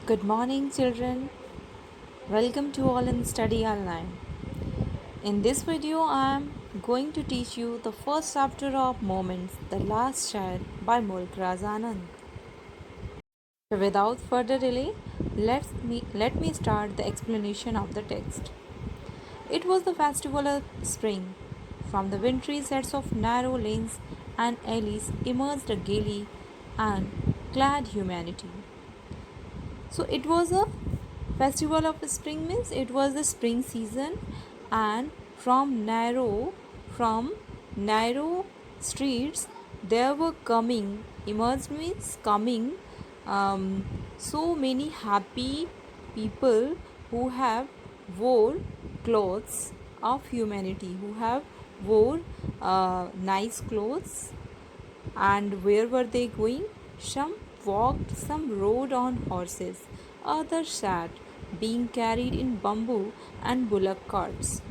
Good morning, children. Welcome to all in Study Online. In this video, I am going to teach you the first chapter of Moments, The Last Child by Mulk Anand. So without further delay, let me start the explanation of the text. It was the festival of spring. From the wintry sets of narrow lanes and alleys emerged a gaily and glad humanity. So it was a festival of spring means it was the spring season, and from narrow streets there were coming emerged means coming so many happy people who have wore clothes of humanity, who have wore nice clothes. And where were they going? Some walked, some rode on horses, others sat, being carried in bamboo and bullock carts.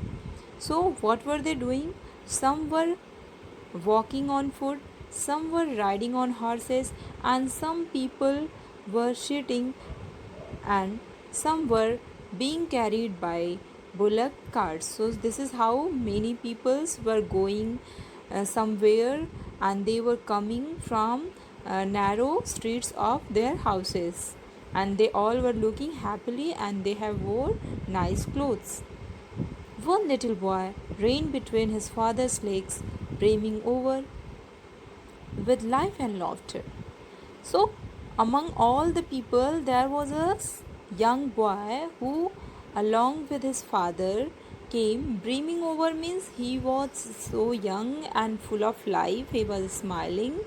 So, what were they doing? Some were walking on foot, some were riding on horses, and some people were sitting, and some were being carried by bullock carts. So this is how many peoples were going somewhere, and they were coming from narrow streets of their houses, and they all were looking happily, and they have wore nice clothes. One little boy ran between his father's legs, brimming over with life and laughter. So, among all the people, there was a young boy who, along with his father, came brimming over means he was so young and full of life. He was smiling,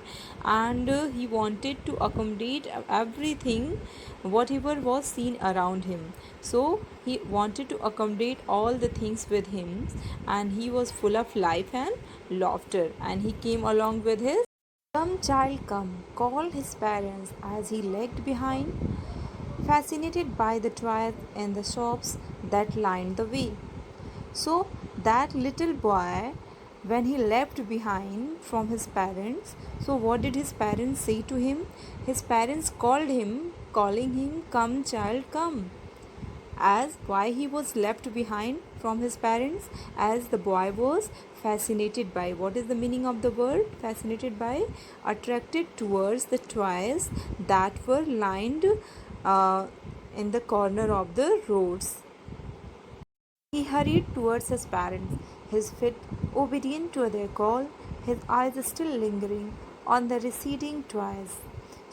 and he wanted to accommodate everything, whatever was seen around him. So, he wanted to accommodate all the things with him, and he was full of life and laughter. And he came along with his "Come, child, come," called his parents as he lagged behind, fascinated by the toys in the shops that lined the way. So, that little boy, when he left behind from his parents, so what did his parents say to him? His parents called him, calling him, "Come, child, come." As why he was left behind from his parents? As the boy was fascinated by, what is the meaning of the word fascinated by? Attracted towards the toys that were lined uh, in the corner of the roads. He hurried towards his parents, his feet obedient to their call, his eyes still lingering on the receding toys.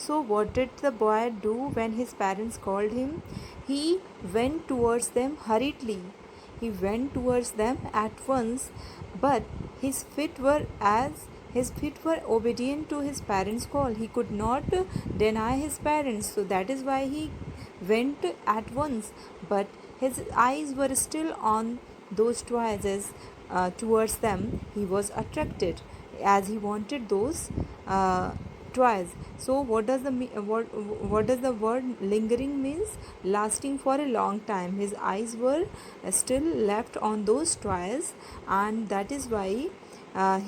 So, what did the boy do when his parents called him? He went towards them hurriedly. He went towards them at once, but his feet were obedient to his parents' call. He could not deny his parents, so that is why he went at once. But his eyes were still on those toys. Towards them, he was attracted as he wanted those toys. So, what does the word lingering means? Lasting for a long time. His eyes were still left on those toys, and that is why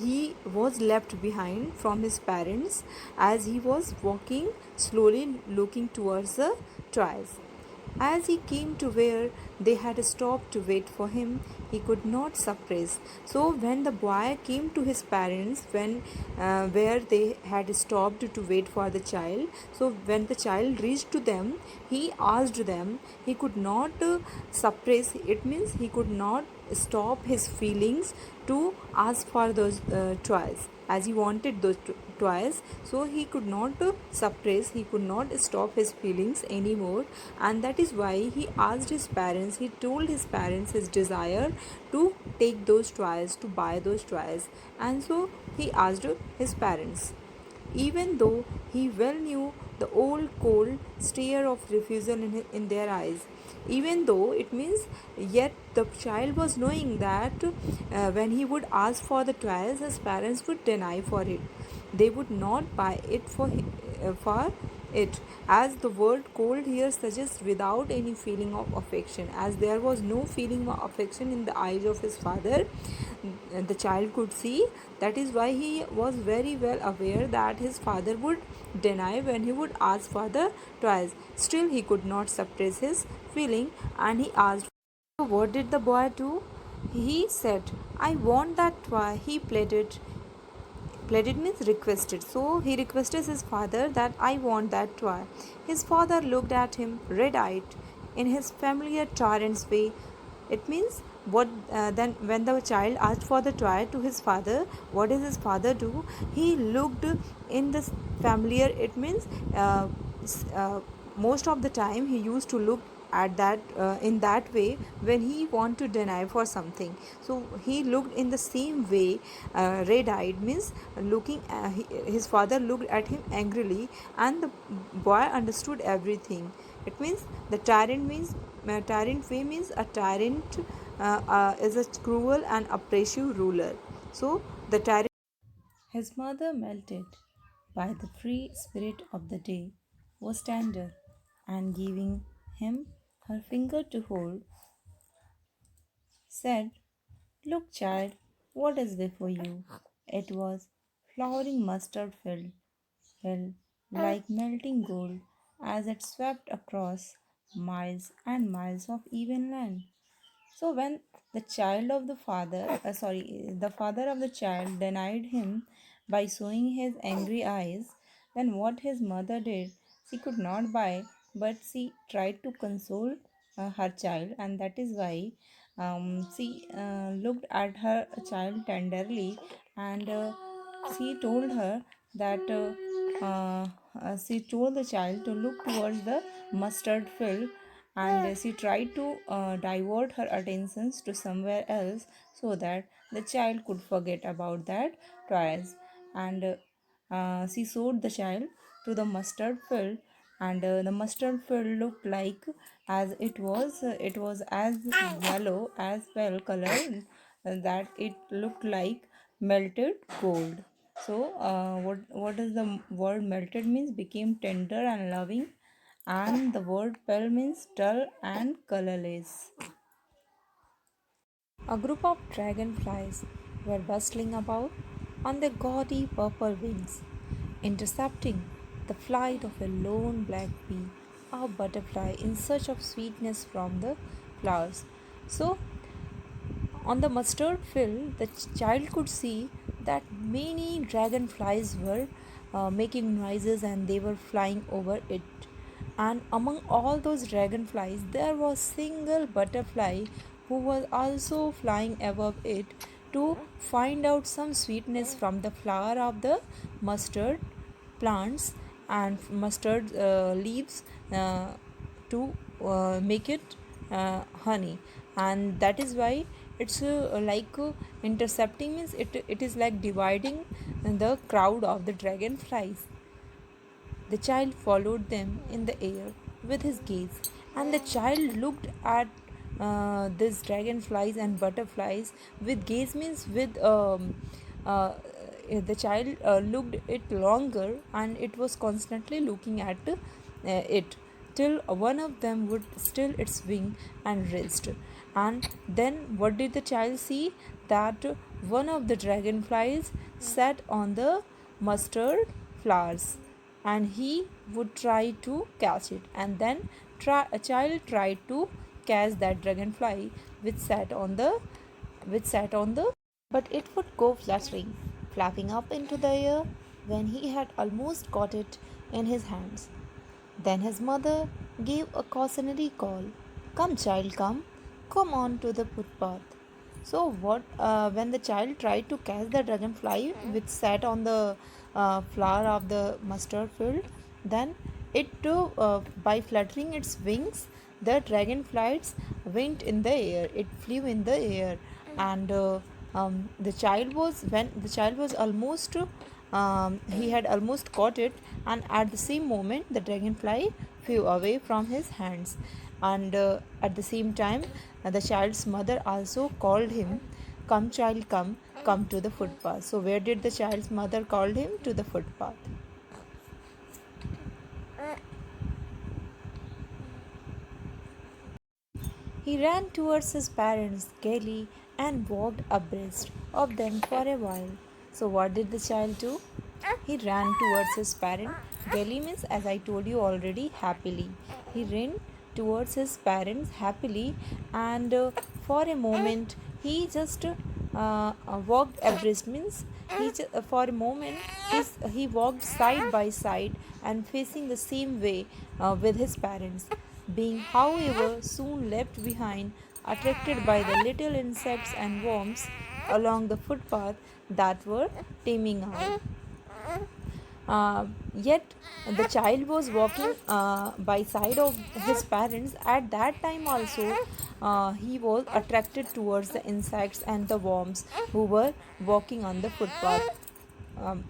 he was left behind from his parents as he was walking slowly, looking towards the toys. As he came to where they had stopped to wait for him, he could not suppress. So when the boy came to his parents, when where they had stopped to wait for the child, so when the child reached to them, he asked them. He could not suppress. It means he could not stop his feelings to ask for those toys, as he wanted those toys. So he could not suppress, he could not stop his feelings anymore, and that is why he asked his parents, he told his parents his desire to take those toys, to buy those toys. And so he asked his parents, even though he well knew the old cold stare of refusal in their eyes. Even though it means, yet the child was knowing that when he would ask for the toys, his parents would deny for it. They would not buy it for it, as the word cold here suggests without any feeling of affection, as there was no feeling of affection in the eyes of his father. The child could see. That is why he was very well aware that his father would deny when he would ask for the toys. Still, he could not suppress his feeling, and he asked. So what did the boy do? He said, I want that toy. He pleaded. Pleaded means requested. So he requested his father that I want that toy. His father looked at him red-eyed in his familiar tyrant's way. It means what then when the child asked for the toy to his father, what does his father do? He looked in this familiar. It means most of the time he used to look at that in that way when he want to deny for something. So he looked in the same way, red-eyed means looking his father looked at him angrily, and the boy understood everything. It means the tyrant means tyrant way means a tyrant is a cruel and oppressive ruler. So the tyrant. His mother, melted by the free spirit of the day, was tender, and giving him her finger to hold, said, Look, child, what is before you? It was flowering mustard fell like melting gold as it swept across miles and miles of even land. So when the father of the child denied him by showing his angry eyes, then what his mother did, she could not buy, but she tried to console her child, and that is why she looked at her child tenderly, and she told her that she told the child to look towards the mustard field, and she tried to divert her attentions to somewhere else so that the child could forget about that toys. And she showed the child to the mustard field, and the mustard field looked like as it was as yellow as well colored, that it looked like melted gold. So what does the word melted means? Became tender and loving, and the word pale means dull and colorless. A group of dragonflies were bustling about on their gaudy purple wings, intercepting the flight of a lone black bee, a butterfly in search of sweetness from the flowers. So, on the mustard field, the child could see that many dragonflies were making noises and they were flying over it. And among all those dragonflies, there was single butterfly who was also flying above it to find out some sweetness from the flower of the mustard plants and mustard leaves to make it honey. And that is why it's intercepting means it is like dividing the crowd of the dragonflies. The child followed them in the air with his gaze, and the child looked at these dragonflies and butterflies with gaze means with the child looked it longer, and it was constantly looking at it till one of them would still its wing and rest. And then what did the child see? That one of the dragonflies sat on the mustard flowers, and he would try to catch it, and then a child tried to catch that dragonfly which sat on the but it would go fluttering, flapping up into the air when he had almost got it in his hands. Then his mother gave a cautionary call. Come, child, come. Come on to the footpath. So, when the child tried to catch the dragonfly which sat on the flower of the mustard field, then it too, by fluttering its wings, the dragonflies went in the air. It flew in the air, and the child was almost he had almost caught it, and at the same moment the dragonfly flew away from his hands. And at the same time, the child's mother also called him, come child, come to the footpath. So where did the child's mother call him? To the footpath. He ran towards his parents gaily and walked abreast of them for a while. So, what did the child do? He ran towards his parent. Gaily means, as I told you already, happily. He ran towards his parents happily, and for a moment he just walked abreast means for a moment he walked side by side and facing the same way with his parents, being however soon left behind, attracted by the little insects and worms along the footpath that were teeming out. Yet the child was walking by side of his parents. At that time also, he was attracted towards the insects and the worms who were walking on the footpath. Um,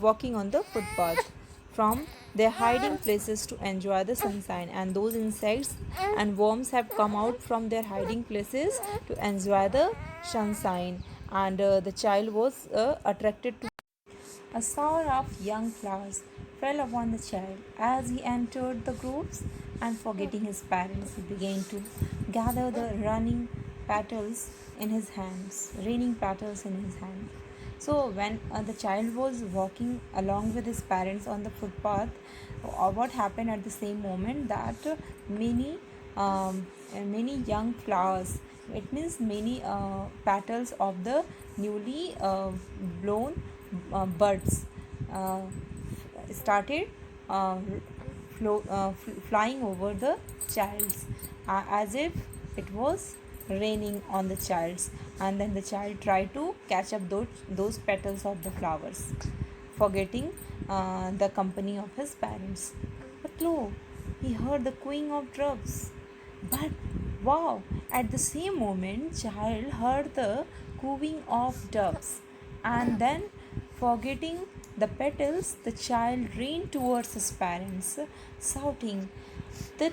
walking on the footpath from their hiding places to enjoy the sunshine, and those insects and worms have come out from their hiding places to enjoy the sunshine, and the child was attracted to. A shower of young flowers fell upon the child as he entered the groves, and forgetting his parents, he began to gather the running petals in his hands, raining petals in his hand. So, when the child was walking along with his parents on the footpath, what happened at the same moment that many many young flowers, it means many petals of the newly blown buds uh, started uh, flying over the child's, as if it was raining on the child's, and then the child tried to catch up those petals of the flowers, forgetting the company of his parents. But lo, he heard the cooing of doves. But wow, at the same moment, child heard the cooing of doves, and then forgetting the petals, the child ran towards his parents, shouting, the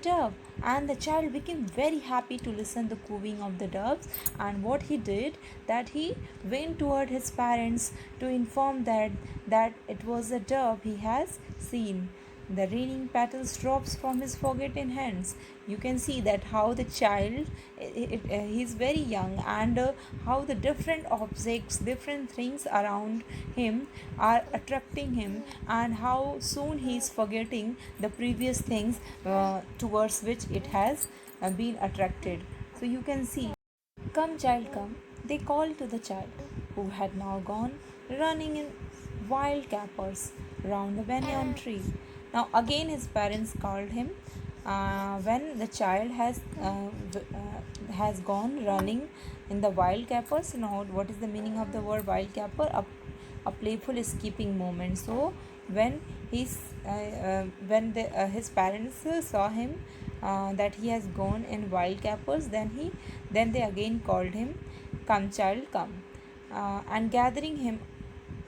dove, and the child became very happy to listen the cooing of the doves. And what he did, that he went toward his parents to inform that it was a dove he has seen. The raining petals drops from his forgotten hands. You can see that how the child, he's very young, and how the different objects, different things around him are attracting him, and how soon he is forgetting the previous things towards which it has been attracted. So you can see, come, child, come, they called to the child, who had now gone running in wild capers round the banyan tree. Now, again, his parents called him. When the child has gone running in the wild capers. Now, what is the meaning of the word wild caper? A playful escaping moment. So, when his parents saw him that he has gone in wild capers, then they again called him, come, child, come, and gathering him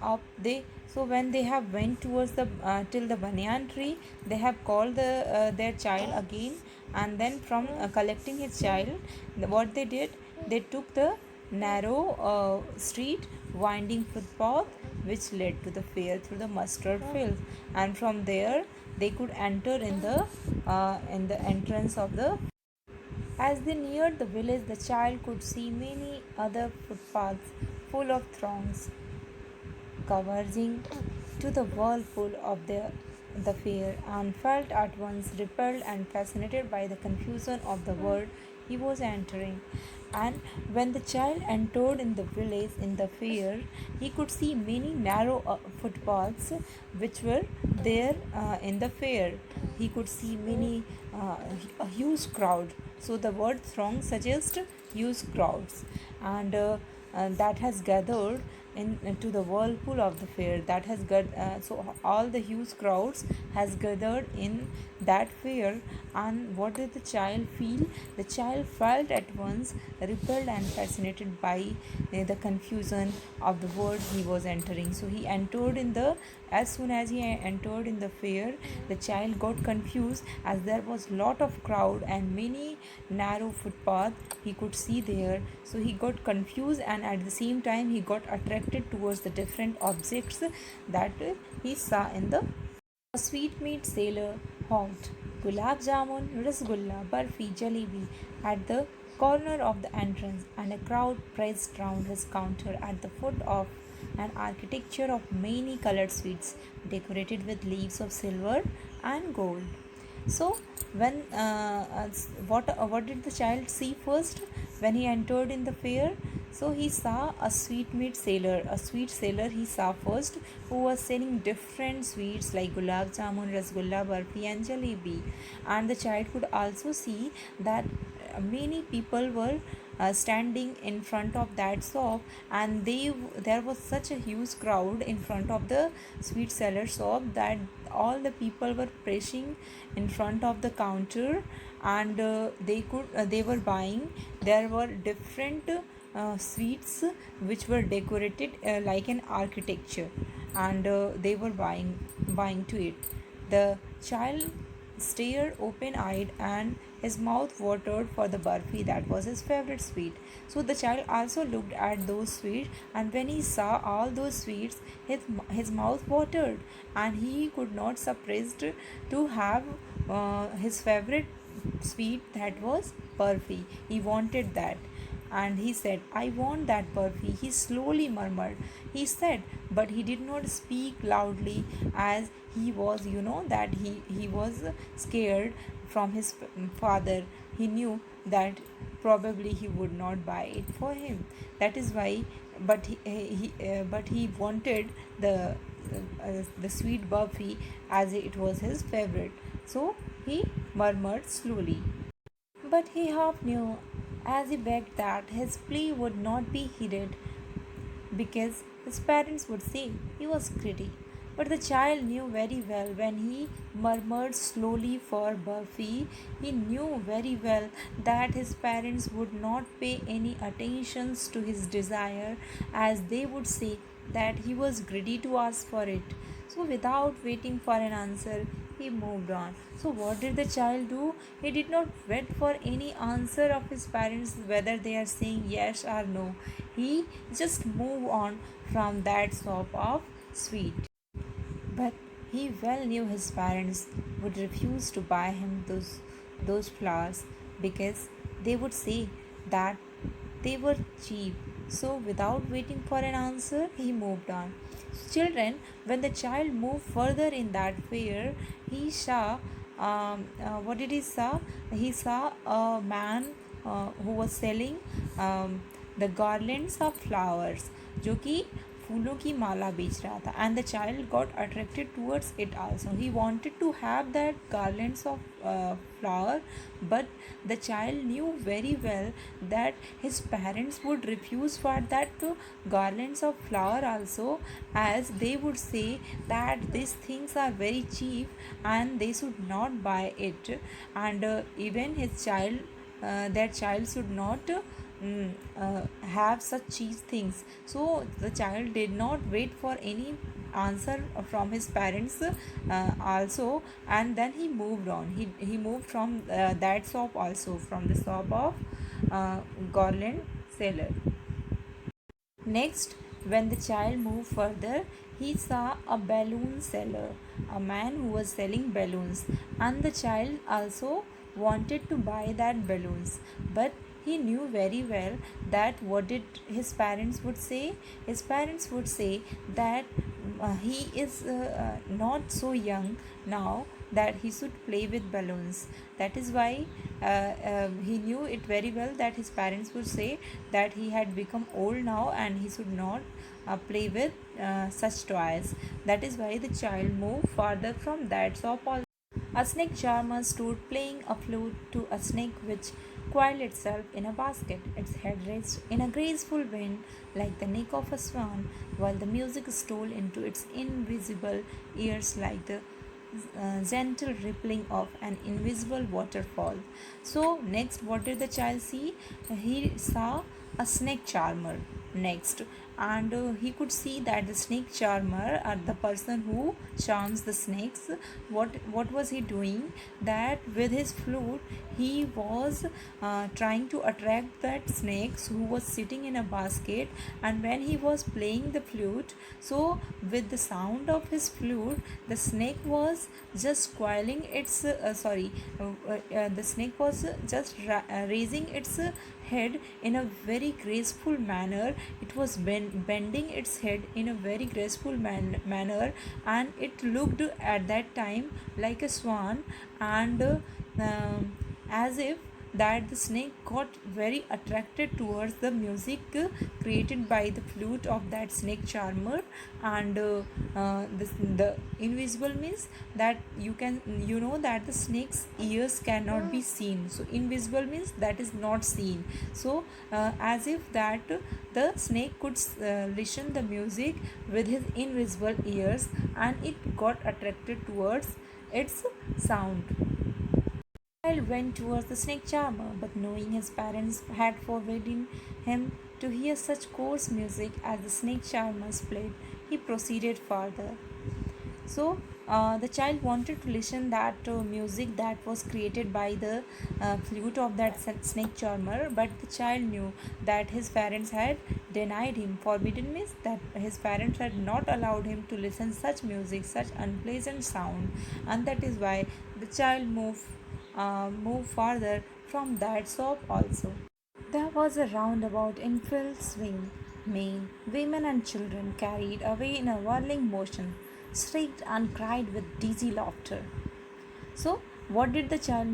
up, they, so when they have went towards the till the banyan tree, they have called their child again, and then from collecting his child, what they did, they took the narrow street winding footpath which led to the fair through the mustard fields, and from there they could enter in the entrance of the. As they neared the village, the child could see many other footpaths full of throngs converging to the whirlpool of the fair, and felt at once repelled and fascinated by the confusion of the world he was entering. And when the child entered in the village in the fair, he could see many narrow footpaths which were there in the fair. He could see a huge crowd. So the word throng suggests huge crowds, and that has gathered into the whirlpool of the fair, that has got so all the huge crowds has gathered in that fair. And what did the child feel? The child felt at once repelled and fascinated by the confusion of the world he was entering. So he entered in the, as soon as he entered in the fair, the child got confused, as there was lot of crowd and many narrow footpath he could see there. So he got confused, and at the same time he got attracted towards the different objects that he saw in the. A sweetmeat sailor honked gulab jamun, rasgulla, barfi, jalebi at the corner of the entrance, and a crowd pressed round his counter at the foot of an architecture of many colored sweets decorated with leaves of silver and gold. So, when what did the child see first when he entered in the fair? So he saw a sweetmeat seller. A sweet seller he saw first, who was selling different sweets like gulab jamun, rasgulla, barfi, and jalebi. And the child could also see that many people were standing in front of that shop, and there was such a huge crowd in front of the sweet seller shop that all the people were pressing in front of the counter, and they were buying. There were different sweets which were decorated like an architecture, and they were buying to it. The child stared open eyed, and his mouth watered for the barfi that was his favorite sweet. So the child also looked at those sweets, and when he saw all those sweets, his mouth watered, and he could not suppress to have his favorite sweet, that was barfi. He wanted that, and he said, I want that barfi. He slowly murmured. He said, but he did not speak loudly, as he was, that he was scared from his father. He knew that probably he would not buy it for him. That is why, but he wanted the sweet barfi, as it was his favorite. So he murmured slowly. But he half knew, as he begged, that his plea would not be heeded, because his parents would say he was greedy. But the child knew very well, when he murmured slowly for Buffy, he knew very well that his parents would not pay any attentions to his desire, as they would say that he was greedy to ask for it. So, without waiting for an answer, he moved on. So, what did the child do? He did not wait for any answer of his parents, whether they are saying yes or no. He just moved on from that shop of sweet. But he well knew his parents would refuse to buy him those flowers, because they would say that they were cheap. So, without waiting for an answer, he moved on. Children, when the child moved further in that fair, he saw, what did he saw? He saw a man who was selling the garlands of flowers, जो कि फूलों की माला बेच रहा था. And the child got attracted towards it also. He wanted to have that garlands of flower, but the child knew very well that his parents would refuse for that garlands of flower also, as they would say that these things are very cheap and they should not buy it, and even his child, that child should not have such cheap things. So the child did not wait for any answer from his parents also, and then he moved on. He moved from that shop also, from the shop of garland seller. Next, when the child moved further, he saw a balloon seller, a man who was selling balloons, and the child also wanted to buy that balloons. But he knew very well that what did his parents would say? His parents would say that he is not so young now that he should play with balloons. That is why he knew it very well that his parents would say that he had become old now and he should not play with such toys. That is why the child moved farther from that shop. A snake charmer stood playing a flute to a snake which coiled itself in a basket, its head raised in a graceful wind like the neck of a swan, while the music stole into its invisible ears like the gentle rippling of an invisible waterfall. So, next, what did the child see? He saw a snake charmer next, and he could see that the snake charmer, the person who charms the snakes, what was he doing? That with his flute he was trying to attract that snakes who was sitting in a basket. And when he was playing the flute, so with the sound of his flute, the snake was just coiling its the snake was just raising its head in a very graceful manner. It was bending its head in a very graceful manner, and it looked at that time like a swan. And as if that the snake got very attracted towards the music created by the flute of that snake charmer. And the invisible means that you know that the snake's ears cannot be seen, so invisible means that is not seen. So as if that the snake could listen the music with his invisible ears, and it got attracted towards its sound. Child went towards the snake charmer, but knowing his parents had forbidden him to hear such coarse music as the snake charmers played, he proceeded further. So the child wanted to listen that music that was created by the flute of that snake charmer, but the child knew that his parents had denied him. Forbidden means that his parents had not allowed him to listen such music, such unpleasant sound, and that is why the child moved farther from that shop also. There was a roundabout in full swing. Men, women, and children carried away in a whirling motion, shrieked and cried with dizzy laughter. So, what did the child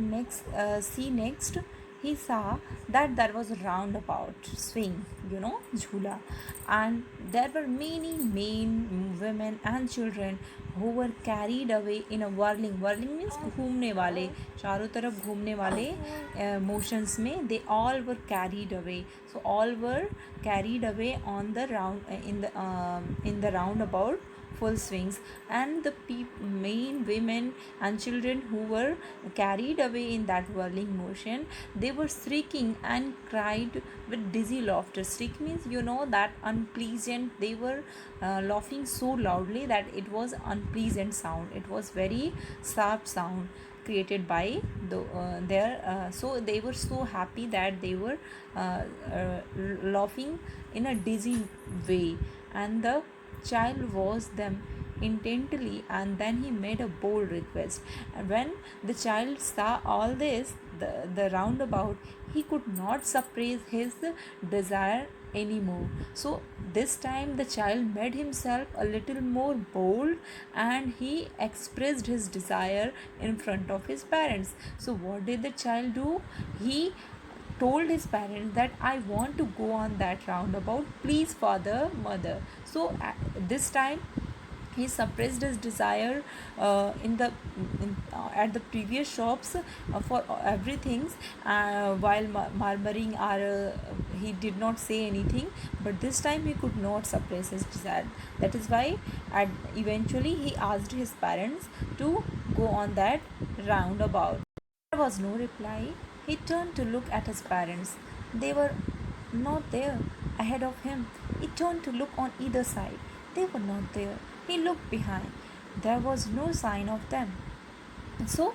see next? He saw that there was a roundabout swing, jhula, and there were many men, women, and children who were carried away in a whirling. Whirling means घूमने वाले, चारों तरफ घूमने वाले motions में they all were carried away. So all were carried away on the round in the roundabout full swings. And the main women and children who were carried away in that whirling motion, they were shrieking and cried with dizzy laughter. Shriek means that unpleasant. They were laughing so loudly that it was unpleasant sound. It was very sharp sound created by their so they were so happy that they were laughing in a dizzy way. And the child watched them intently, and then he made a bold request. And when the child saw all this, the roundabout, he could not suppress his desire anymore. So this time the child made himself a little more bold, and he expressed his desire in front of his parents. So what did the child do? He told his parents that I want to go on that roundabout, please father, mother. So this time he suppressed his desire at the previous shops for everything, while murmuring, or he did not say anything. But this time he could not suppress his desire. That is why eventually he asked his parents to go on that roundabout. There was no reply. He turned to look at his parents. They were not there. Ahead of him, he turned to look on either side. They were not there. He looked behind. There was no sign of them. So,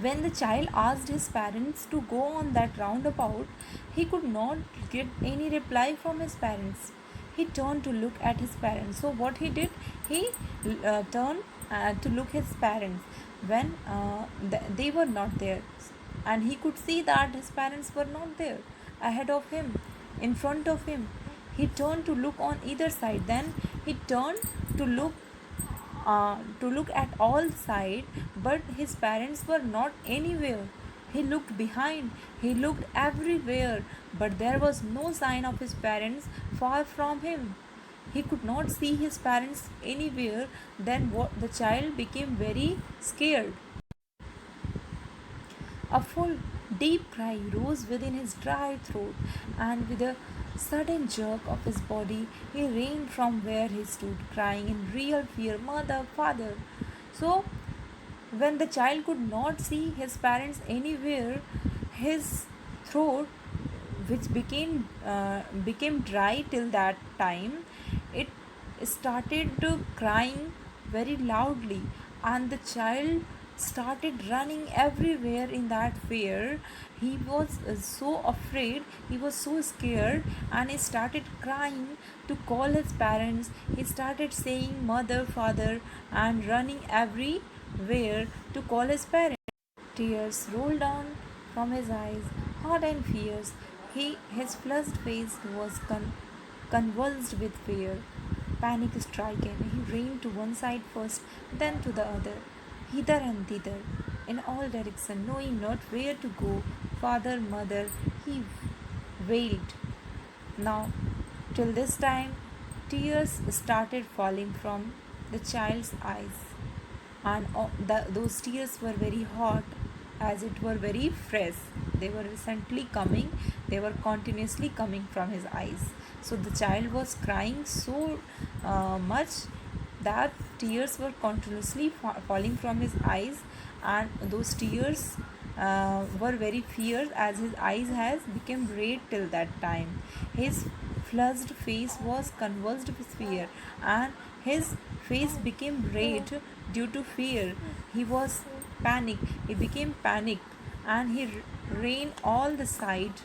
when the child asked his parents to go on that roundabout, he could not get any reply from his parents. He turned to look at his parents. So, what he did, he turned to look his parents when they were not there, and he could see that his parents were not there ahead of him, in front of him. He turned to look on either side. Then he turned to look at all sides, but his parents were not anywhere. He looked behind, he looked everywhere, but there was no sign of his parents far from him. He could not see his parents anywhere. Then what, the child became very scared. A full, deep cry rose within his dry throat, and with a sudden jerk of his body, he ran from where he stood, crying in real fear, Mother, Father. So, when the child could not see his parents anywhere, his throat which became dry till that time. It started crying very loudly, and the child started running everywhere in that fear. He was so afraid, he was so scared, and he started crying to call his parents. He started saying mother, father, and running everywhere to call his parents. Tears rolled down from his eyes, hot and fierce. His flushed face was convulsed with fear. Panic stricken, he ran to one side first, then to the other, hither and thither, in all directions, knowing not where to go. Father, mother, he wailed. Now, till this time, tears started falling from the child's eyes, and those tears were very hot, as it were very fresh. They were recently coming, they were continuously coming from his eyes. So the child was crying so much that tears were continuously falling from his eyes, and those tears were very fierce, as his eyes has become red till that time. His flushed face was convulsed with fear, and his face became red due to fear. He was panicked. He became panicked, and he ran all the side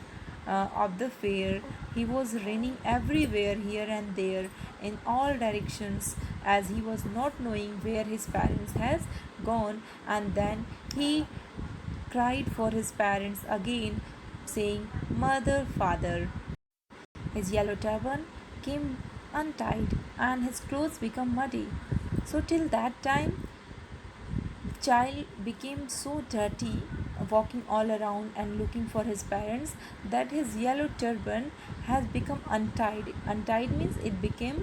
of the fair. He was running everywhere, here and there, in all directions, as he was not knowing where his parents has gone. And then he cried for his parents again, saying, "Mother, father." His yellow turban came untied, and his clothes became muddy. So till that time, the child became so dirty, walking all around and looking for his parents, that his yellow turban has become untied. Untied means it became,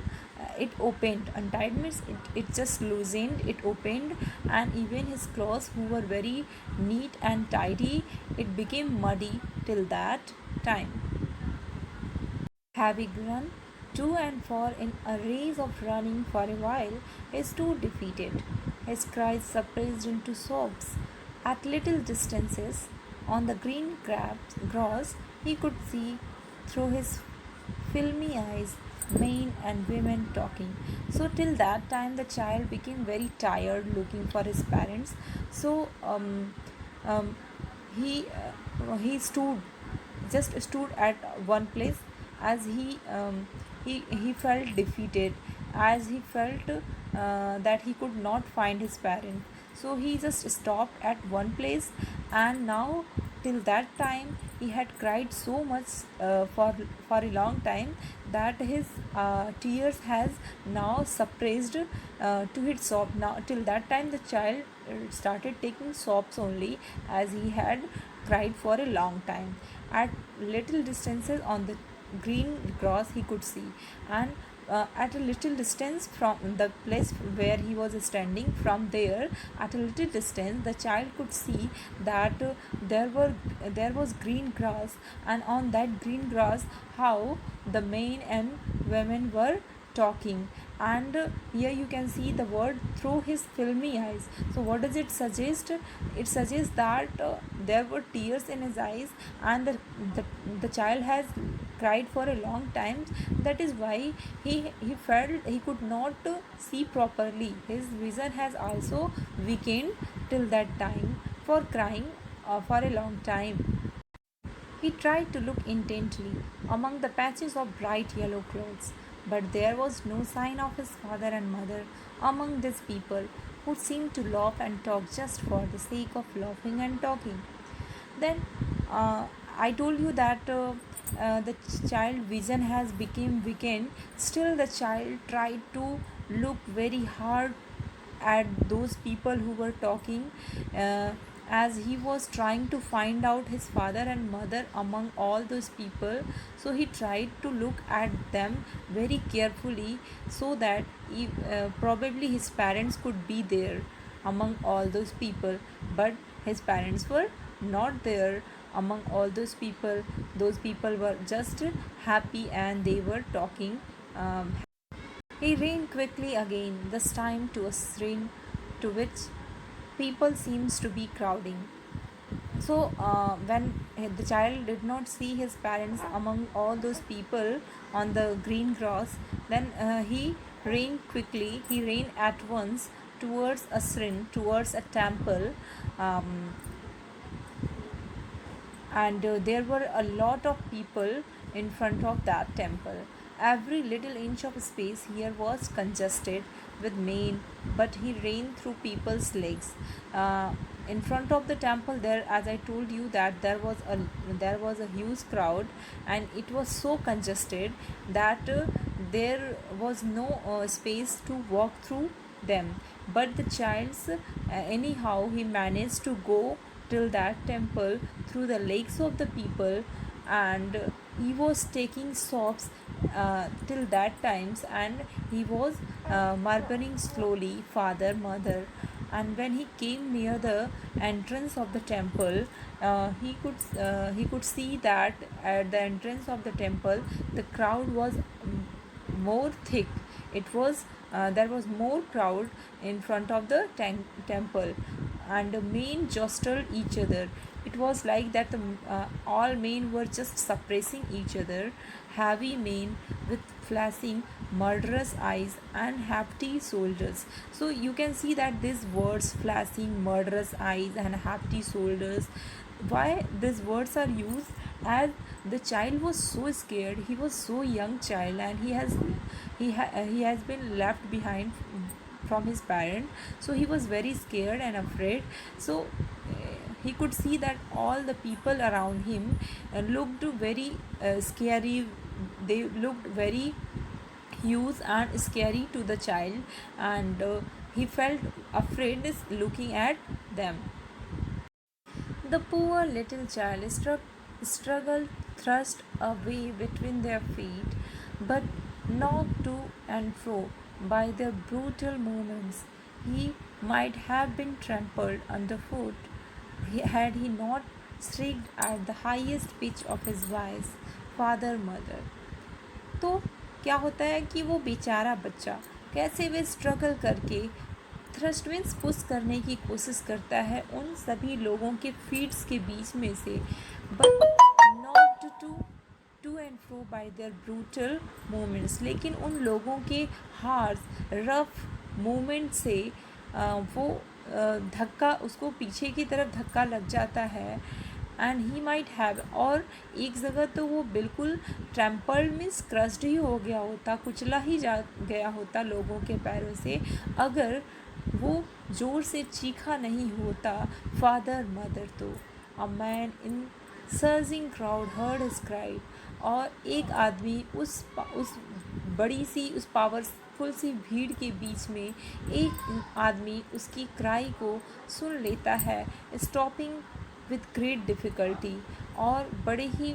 it opened. Untied means it just loosened, it opened, and even his clothes, who were very neat and tidy, it became muddy till that time. Having run to and fro in a race of running for a while, he stood defeated, his cries suppressed into sobs. At little distances, on the green grass, he could see through his filmy eyes men and women talking. So till that time, the child became very tired looking for his parents. So um, he stood at one place, as he felt defeated, as he felt that he could not find his parents. So he just stopped at one place, and now till that time he had cried so much for a long time, that his tears has now suppressed to his sob. Now till that time the child started taking sobs only, as he had cried for a long time. At little distances on the green grass he could see, and at a little distance from the place where he was standing, from there, at a little distance, the child could see that there was green grass, and on that green grass, how the men and women were talking. And here you can see the word through his filmy eyes. So what does it suggest? It suggests that there were tears in his eyes, and the, the child has cried for a long time. That is why he felt he could not see properly. His vision has also weakened till that time, for crying for a long time. He tried to look intently among the patches of bright yellow clothes, but there was no sign of his father and mother among these people, who seemed to laugh and talk just for the sake of laughing and talking. Then I told you that the child vision has become weakened. Still, the child tried to look very hard at those people who were talking, uh, as he was trying to find out his father and mother among all those people. So he tried to look at them very carefully, so that probably his parents could be there among all those people. But his parents were not there among all those people. Those people were just happy, and they were talking. He ran quickly again, this time to a stream to which people seems to be crowding. So when the child did not see his parents among all those people on the green grass, then he ran quickly. He ran at once towards a shrine, towards a temple. um, and there were a lot of people in front of that temple. Every little inch of space here was congested with men, but he ran through people's legs. In front of the temple, there, as I told you, that there was a huge crowd, and it was so congested that there was no space to walk through them. But the child's anyhow he managed to go till that temple through the legs of the people, and he was taking sobs till that times, and he was murmuring slowly, father, mother. And when he came near the entrance of the temple, he could see that at the entrance of the temple the crowd was more thick. It was There was more crowd in front of the temple, and the men jostled each other. It was like that all men were just suppressing each other. Heavy men with flashing murderous eyes and hefty shoulders. So you can see that these words, flashing murderous eyes and hefty shoulders, why these words are used, as the child was so scared. He was so young child, and he has been left behind from his parent, so he was very scared and afraid. So he could see that all the people around him looked very scary. They looked very huge and scary to the child, and he felt afraid looking at them. The poor little child struggled, thrust away between their feet, but knocked to and fro by their brutal movements. He might have been trampled underfoot had he not shrieked at the highest pitch of his voice, "Father, mother." तो क्या होता है कि वो बेचारा बच्चा कैसे वे struggle करके थ्रस्ट मीन्स पुश करने की कोशिश करता है उन सभी लोगों के फीट्स के बीच में से, but not to and fro by their brutal moments. लेकिन उन लोगों के हार्श रफ मूवमेंट से वो धक्का, उसको पीछे की तरफ धक्का लग जाता है। एंड ही माइट हैव, और एक जगह तो वो बिल्कुल ट्रैम्पल्ड मीन्स क्रस्ड ही हो गया होता, कुचला ही जा गया होता लोगों के पैरों से, अगर वो ज़ोर से चीखा नहीं होता, फादर मदर। तो a man in surging crowd heard his cry, और एक आदमी उस बड़ी सी, उस पावरफुल सी भीड़ के बीच में एक आदमी उसकी क्राई को सुन लेता है, स्टॉपिंग विथ ग्रेट डिफ़िकल्टी, और बड़े ही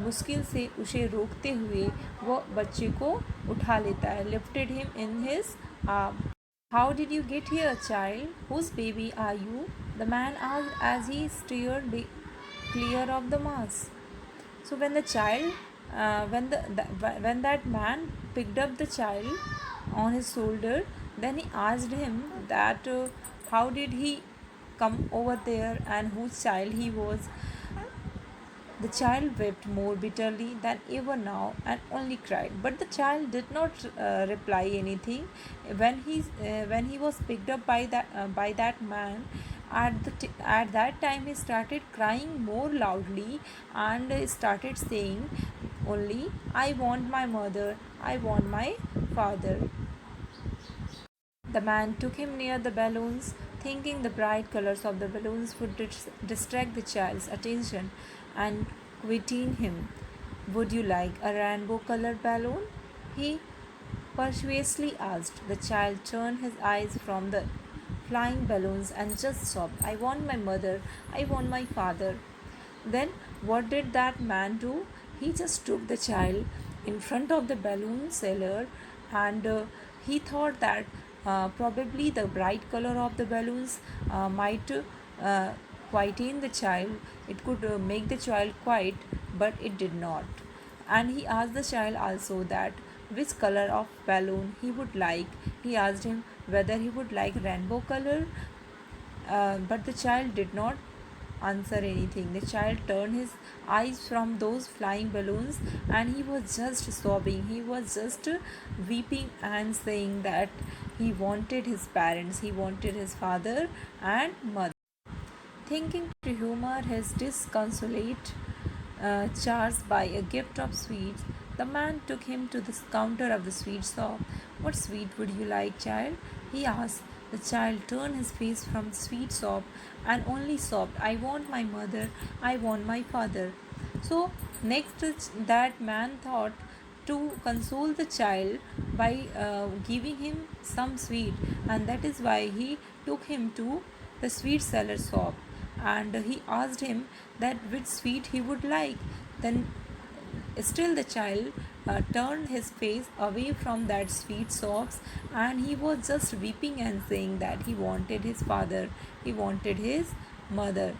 मुश्किल से उसे रोकते हुए वो बच्चे को उठा लेता है, lifted him in his arm. "How did you get here, child? Whose baby are you?" the man asked as he steered clear of the mass. So when the child, when that man picked up the child on his shoulder, then he asked him that how did he come over there and whose child he was. The child wept more bitterly than ever now and only cried. But the child did not reply anything. When he was picked up by that man, at that time he started crying more loudly and started saying only, "I want my mother, I want my father." The man took him near the balloons, thinking the bright colors of the balloons would distract the child's attention and quieten him. "Would you like a rainbow colored balloon?" he persuasively asked. The child turned his eyes from the flying balloons and just sobbed, "I want my mother, I want my father." Then what did that man do? He just took the child in front of the balloon seller, and he thought that probably the bright color of the balloons might quieten the child. It could make the child quiet, but it did not. And he asked the child also that which color of balloon he would like. He asked him whether he would like rainbow color, but the child did not answer anything. The child turned his eyes from those flying balloons and he was just sobbing. He was just weeping and saying that he wanted his parents, he wanted his father and mother. Thinking to humor his disconsolate charged by a gift of sweets, the man took him to the counter of the sweet shop. What sweet would you like, child? He asked. The child turned his face from the sweet shop and only sobbed, I want my mother, I want my father. So, next, that man thought to console the child by giving him some sweet, and that is why he took him to the sweet seller shop and he asked him that which sweet he would like. Then still the child turned his face away from that sweet shops and he was just weeping and saying that he wanted his father, he wanted his mother.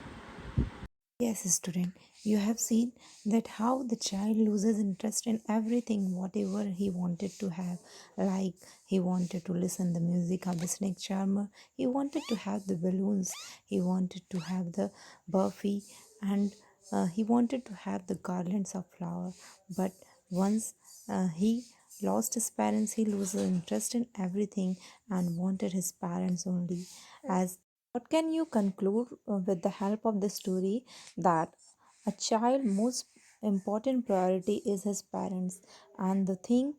Yes, student, you have seen that how the child loses interest in everything, whatever he wanted to have. Like he wanted to listen the music of the snake charmer, he wanted to have the balloons, he wanted to have the burfi, and he wanted to have the garlands of flower. But once he lost his parents, he loses interest in everything and wanted his parents only. As what can you conclude with the help of the story that a child most important priority is his parents, and the thing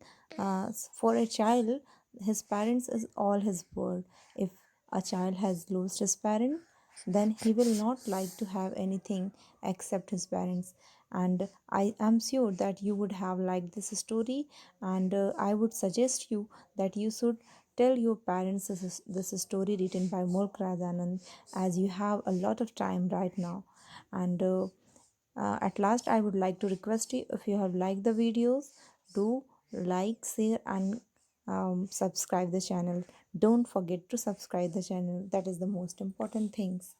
for a child, his parents is all his world. If a child has lost his parent, then he will not like to have anything except his parents. And I am sure that you would have liked this story, and I would suggest you that you should tell your parents this story written by Mulk Rajanand, as you have a lot of time right now. And at last, I would like to request you, if you have liked the videos, do like, share, and subscribe the channel. Don't forget to subscribe the channel. That is the most important things.